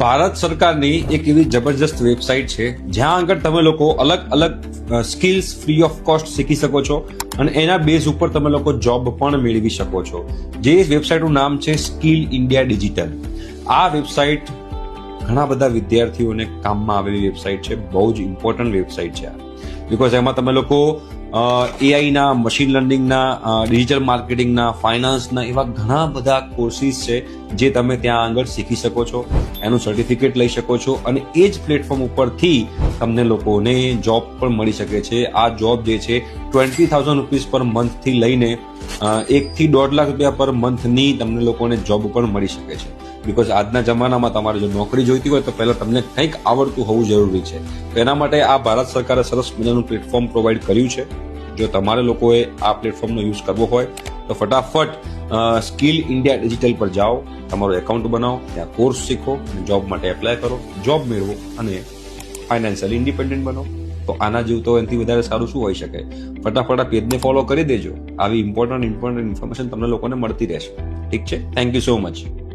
ભારત સરકારની એક એવી જબરજસ્ત વેબસાઇટ છે જ્યાં આગળ તમે લોકો અલગ અલગ સ્કિલ્સ ફ્રી ઓફ કોસ્ટ શીખી શકો છો અને એના બેઝ ઉપર તમે લોકો જોબ પણ મેળવી શકો છો. જે વેબસાઇટનું નામ છે સ્કિલ ઇન્ડિયા ડિજિટલ. આ વેબસાઇટ ઘણા બધા વિદ્યાર્થીઓને કામમાં આવેલી વેબસાઇટ છે. બહુ જ ઇમ્પોર્ટન્ટ વેબસાઇટ છે આ, બિકોઝ એમાં તમે લોકો એઆઈના, મશીન લર્નિંગના, ડિજિટલ માર્કેટિંગના, ફાઇનાન્સના એવા ઘણા બધા કોર્સિસ છે જે તમે ત્યાં આગળ શીખી શકો છો, એનું સર્ટિફિકેટ લઈ શકો છો અને એ જ પ્લેટફોર્મ ઉપરથી તમને લોકોને જોબ પણ મળી શકે છે. આ જોબ જે છે 20,000 રૂપીસ પર મંથથી લઈને 1 થી 1.5 લાખ રૂપિયા પર મંથની તમને લોકોને જોબ પણ મળી શકે છે. બિકોઝ આજના જમાનામાં તમારે જો નોકરી જોઈતી હોય તો પહેલાં તમને કંઈક આવડતું હોવું જરૂરી છે. તો એના માટે આ ભારત સરકારે સરસ મજાનું પ્લેટફોર્મ પ્રોવાઈડ કર્યું છે. જો તમારે લોકોએ આ પ્લેટફોર્મનો યુઝ કરવો હોય તો ફટાફટ સ્કિલ ઇન્ડિયા ડિજિટલ પર જાઓ, તમારું એકાઉન્ટ બનાવો, ત્યાં કોર્સ શીખો, જોબ માટે એપ્લાય કરો, જોબ મેળવો અને ફાઇનાન્શિયલી ઇન્ડિપેન્ડન્ટ બનો. તો આના જેવું તો એનાથી વધારે સારું શું હોઈ શકે. ફટાફટ આ પેજને ફોલો કરી દેજો. આવી ઇમ્પોર્ટન્ટ ઇન્ફોર્મેશન તમને લોકોને મળતી રહેશે. ઠીક છે? Thank you so much.